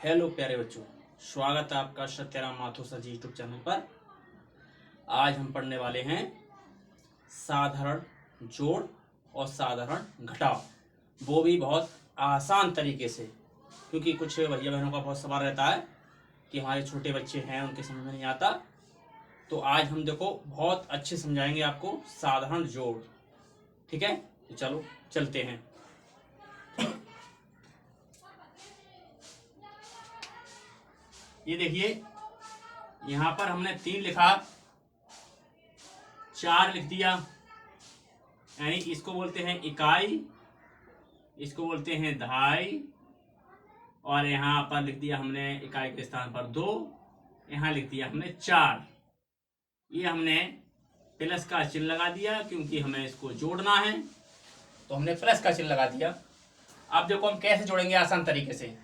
Hello प्यारे बच्चों, स्वागत है आपका सत्यराम माथुर सर जी यूट्यूब चैनल पर। आज हम पढ़ने वाले हैं साधारण जोड़ और साधारण घटाव, वो भी बहुत आसान तरीके से। क्योंकि कुछ भैया बहनों का बहुत सवाल रहता है कि हमारे छोटे बच्चे हैं, उनके समझ में नहीं आता। तो आज हम देखो बहुत अच्छे समझाएंगे आपको साधारण जोड़। ठीक है, तो चलो चलते हैं। ये देखिए, यहाँ पर हमने 3 लिखा, 4 लिख दिया, यानी इसको बोलते हैं इकाई, इसको बोलते हैं दहाई, और यहाँ पर लिख दिया हमने इकाई के स्थान पर 2, यहाँ लिख दिया हमने 4। ये हमने प्लस का चिन्ह लगा दिया क्योंकि हमें इसको जोड़ना है, तो हमने प्लस का चिन्ह लगा दिया। अब देखो हम कैसे जोड़ेंगे आसान तरीके से,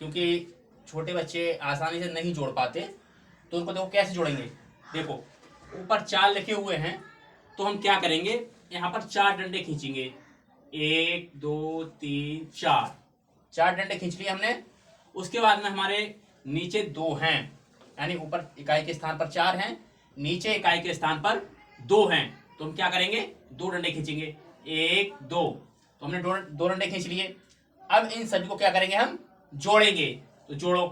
क्योंकि छोटे बच्चे आसानी से नहीं जोड़ पाते, तो उनको देखो कैसे जोड़ेंगे। देखो ऊपर 4 लिखे हुए हैं, तो हम क्या करेंगे, यहाँ पर 4 डंडे खींचेंगे। 1 2 3 4, 4 डंडे खींच लिए हमने। उसके बाद में हमारे नीचे 2 हैं, यानी ऊपर इकाई के स्थान पर 4 हैं, नीचे इकाई के स्थान पर 2 हैं, तो हम क्या करेंगे, 2 डंडे खींचेंगे। 1 2, तो हमने 2 डंडे खींच लिए। अब इन सभी को क्या करेंगे, हम जोड़ेंगे। तो जोड़ो,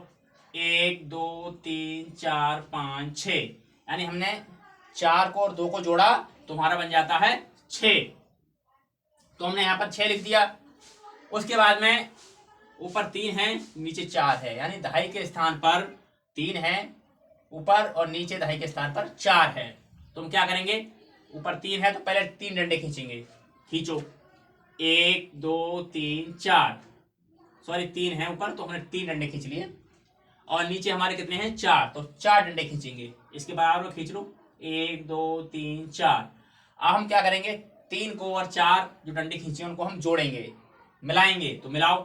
1 2 3 4 5 6, यानी हमने 4 को और 2 को जोड़ा तो हमारा बन जाता है 6। तो हमने यहाँ पर 6 लिख दिया। उसके बाद में ऊपर 3 है, नीचे 4 है, यानी दहाई के स्थान पर 3 है ऊपर, और नीचे दहाई के स्थान पर 4 है। तो हम क्या करेंगे, ऊपर 3 है तो पहले 3 डंडे खींचेंगे। खींचो, 1 2 3 4, सॉरी 3 है ऊपर, तो हमने 3 डंडे खींच लिए। और नीचे हमारे कितने हैं, 4, तो 4 डंडे खींचेंगे। इसके बराबर खींच लो, 1 2 3 4। अब हम क्या करेंगे, 3 को और 4 जो डंडे खींचे उनको हम जोड़ेंगे, मिलाएंगे। तो मिलाओ,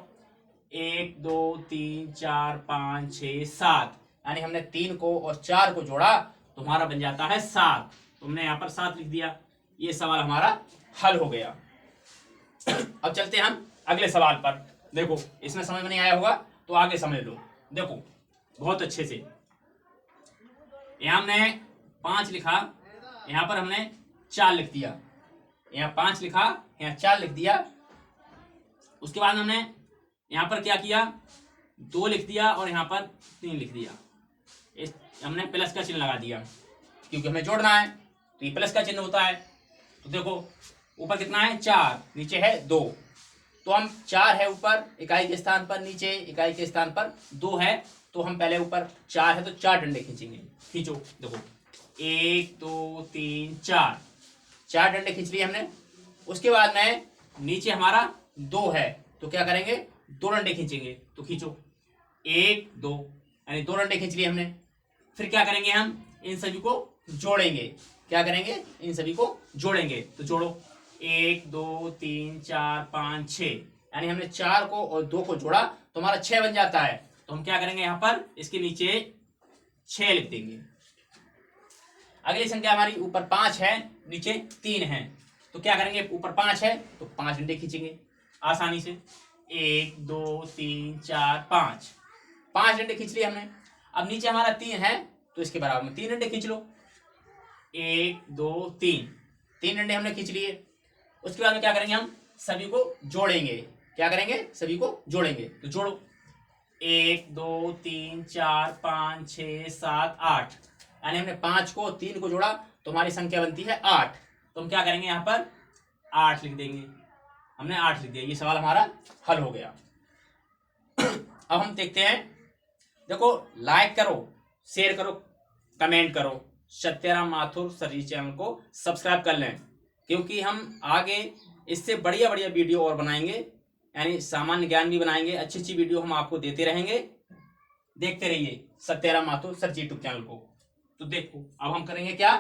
1 2 3 4 5 6 7, यानी हमने 3 को और 4 को जोड़ा तो हमारा बन जाता है 7। तो हमने यहाँ पर 7 लिख दिया। ये सवाल हमारा हल हो गया। अब चलते हैं हम अगले सवाल पर। देखो इसमें समझ में नहीं आया होगा तो आगे समझ लो। देखो बहुत अच्छे से, यहाँ हमने 5 लिखा, यहाँ पर हमने 4 लिख दिया। यहाँ 5 लिखा, यहाँ 4 लिख दिया। उसके बाद हमने यहाँ पर क्या किया, 2 लिख दिया और यहाँ पर 3 लिख दिया। इस हमने प्लस का चिन्ह लगा दिया क्योंकि हमें जोड़ना है, तो ये प्लस का चिन्ह होता है। तो देखो ऊपर कितना है, 4, नीचे है 2, तो हम 4 है ऊपर इकाई के स्थान पर, नीचे इकाई के स्थान पर 2 है, तो हम पहले ऊपर 4 है तो 4 डंडे खींचेंगे। खींचो, देखो 1 2 3 4, 4 डंडे खींच लिए हमने। उसके बाद में नीचे हमारा 2 है, तो क्या करेंगे, 2 डंडे खींचेंगे। तो खींचो, 1 2, यानी 2 डंडे खींच लिए हमने। फिर क्या करेंगे, हम इन सभी को जोड़ेंगे। क्या करेंगे, इन सभी को जोड़ेंगे। तो जोड़ो, 1 2 3 4 5 6, यानी हमने 4 को और 2 को जोड़ा तो हमारा 6 बन जाता है। तो हम क्या करेंगे, यहाँ पर इसके नीचे 6 लिख देंगे। अगली संख्या हमारी ऊपर 5 है, नीचे 3 है, तो क्या करेंगे, ऊपर 5 है तो 5 डंडे खींचेंगे आसानी से। 1 2 3 4 5, 5 डंडे खींच लिए हमने। अब नीचे हमारा 3 है तो इसके बराबर में 3 डंडे खींच लो। 1 2 3, 3 डंडे हमने खींच लिए। उसके बाद में क्या करेंगे, हम सभी को जोड़ेंगे। क्या करेंगे, सभी को जोड़ेंगे। तो जोड़ो, 1 2 3 4 5 6 7 8, यानी हमने 5 को 3 को जोड़ा तो हमारी संख्या बनती है 8। तो हम क्या करेंगे, यहाँ पर 8 लिख देंगे। हमने 8 लिख दिया। ये सवाल हमारा हल हो गया। अब हम देखते हैं, देखो लाइक करो, शेयर करो, कमेंट करो, सत्यराम माथुर सर जी चैनल को सब्सक्राइब कर लें, क्योंकि हम आगे इससे बढ़िया बढ़िया वीडियो और बनाएंगे, यानी सामान्य ज्ञान भी बनाएंगे। अच्छी अच्छी वीडियो हम आपको देते रहेंगे। देखते रहिए सत्यराम माथुर सर जी यूट्यूब चैनल को। तो देखो अब हम करेंगे क्या,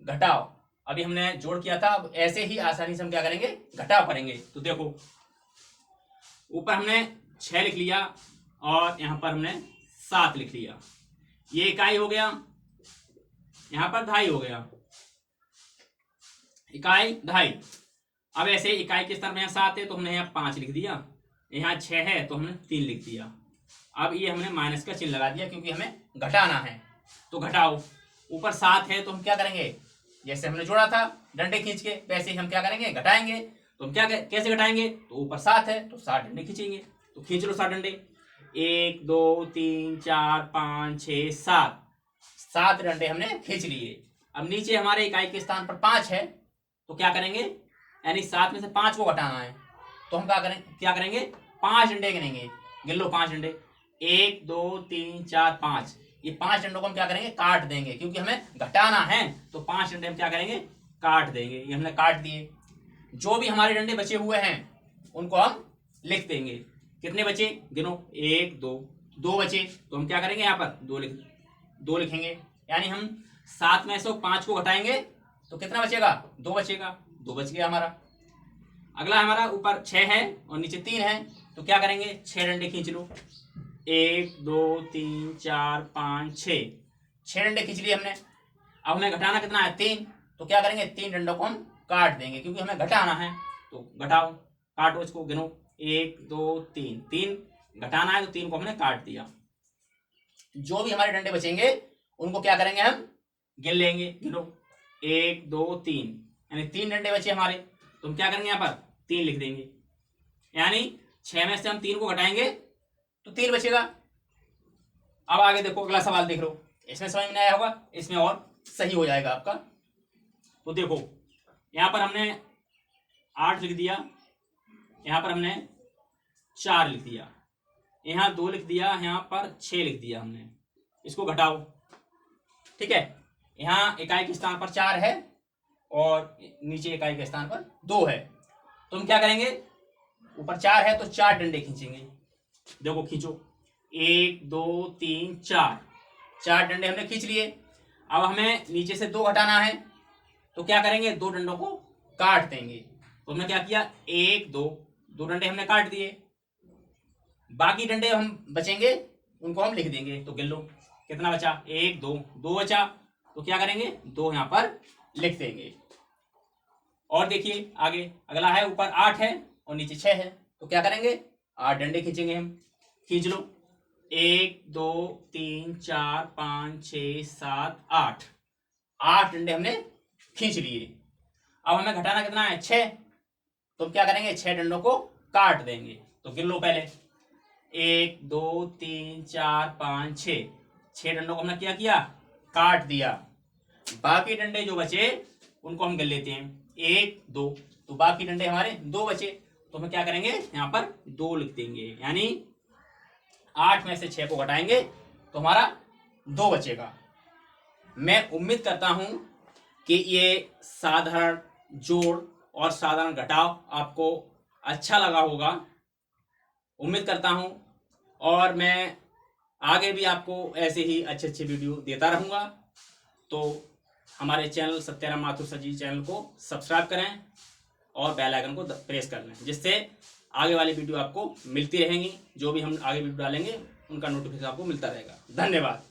घटाव। अभी हमने जोड़ किया था, अब ऐसे ही आसानी से हम क्या करेंगे, घटाव करेंगे। तो देखो ऊपर हमने 6 लिख लिया और यहाँ पर हमने 7 लिख लिया। ये इकाई हो गया, यहाँ पर दहाई हो गया, इकाई दहाई। अब ऐसे इकाई के स्तर में 7 है तो हमने यहाँ 5 लिख दिया, यहाँ 6 है तो हमने 3 लिख दिया। अब ये हमने माइनस का चिन्ह लगा दिया क्योंकि हमें घटाना है। तो घटाओ, ऊपर 7 है तो हम क्या करेंगे, जैसे हमने जोड़ा था डंडे खींच के, वैसे ही हम क्या करेंगे, घटाएंगे। तो हम क्या कैसे घटाएंगे, तो ऊपर 7 है तो 7 डंडे खींचेंगे। तो खींच लो 7 डंडे, 1 2 3 4 5 6 7 डंडे हमने खींच लिए। अब नीचे हमारे इकाई के स्थान पर 5 है तो क्या करेंगे, यानी 7 में से 5 को घटाना है। तो हम क्या करेंगे 5 डंडे गिनेंगे। गिन लो 5 डंडे, 1 2 3 4 5। ये 5 डंडों को हम क्या करेंगे, काट देंगे क्योंकि हमें घटाना है। तो 5 डंडे हम क्या करेंगे, काट देंगे। ये हमने काट दिए। जो भी हमारे डंडे बचे हुए हैं उनको हम लिख देंगे। कितने बचे, गिनो, 1 2 2 बचे तो हम क्या करेंगे, यहाँ पर 2 लिखेंगे। यानी हम 7 में से 5 को घटाएंगे तो कितना बचेगा, 2 बचेगा। 2 बच गया हमारा। अगला हमारा ऊपर 6 है और नीचे 3 है तो क्या करेंगे, 6 डंडे खींच लो, 1 2 3 4 5 6 डंडे खींच लिए हमने। अब हमें घटाना कितना है, 3। तो क्या करेंगे, 3 डंडों को हम काट देंगे क्योंकि हमें घटाना है। तो घटाओ, काटो इसको, गिनो, 1 2 3 3 घटाना है तो 3 को हमने काट दिया। जो भी हमारे डंडे बचेंगे उनको क्या करेंगे, हम गिन लेंगे। गिनो, 1 2 3, यानी 3 डंडे बचे हमारे तो हम क्या करेंगे, यहाँ पर 3 लिख देंगे। यानी 6 में से हम 3 को घटाएंगे तो 3 बचेगा। अब आगे देखो, अगला सवाल देख लो, इसमें समझ में आया होगा, इसमें और सही हो जाएगा आपका। तो देखो यहां पर हमने 8 लिख दिया, यहां पर हमने 4 लिख दिया, यहां 2 लिख दिया, यहां पर 6 लिख दिया हमने। इसको घटाओ, ठीक है। यहां इकाई के स्थान पर 4 है और नीचे इकाई के स्थान पर 2 है। तो हम क्या करेंगे, ऊपर 4 है तो 4 डंडे खींचेंगे। देखो खींचो, 1 2 3 4 डंडे हमने खींच लिए। अब हमें नीचे से 2 घटाना है तो क्या करेंगे, 2 डंडों को काट देंगे। तो हमने क्या किया, 1 2 डंडे हमने काट दिए। बाकी डंडे हम बचेंगे उनको हम लिख देंगे। तो गिन लो कितना बचा, 1 2 बचा तो क्या करेंगे, 2 यहां पर लिख देंगे। और देखिए आगे अगला है, ऊपर 8 है और नीचे 6 है तो क्या करेंगे, 8 डंडे खींचेंगे हम। खींच लो, 1 2 3 4 5 6 7 8 डंडे हमने खींच लिए। अब हमें घटाना कितना है, 6। तो क्या करेंगे, 6 डंडों को काट देंगे। तो गिन लो पहले, 1 2 3 4 5 6 डंडों को हमने क्या किया, काट दिया। बाकी डंडे जो बचे उनको हम गिन लेते हैं, 1 2। तो बाकी डंडे हमारे 2 बचे तो हम क्या करेंगे, यहां पर 2 लिख देंगे। यानी 8 में से 6 को घटाएंगे तो हमारा 2 बचेगा। मैं उम्मीद करता हूं कि ये साधारण जोड़ और साधारण घटाव आपको अच्छा लगा होगा, उम्मीद करता हूं। और मैं आगे भी आपको ऐसे ही अच्छे अच्छे वीडियो देता रहूंगा। तो हमारे चैनल सत्याराम माथुर सर जी चैनल को सब्सक्राइब करें और बेल आइकन को प्रेस कर लें, जिससे आगे वाली वीडियो आपको मिलती रहेंगी। जो भी हम आगे वीडियो डालेंगे उनका नोटिफिकेशन आपको मिलता रहेगा। धन्यवाद।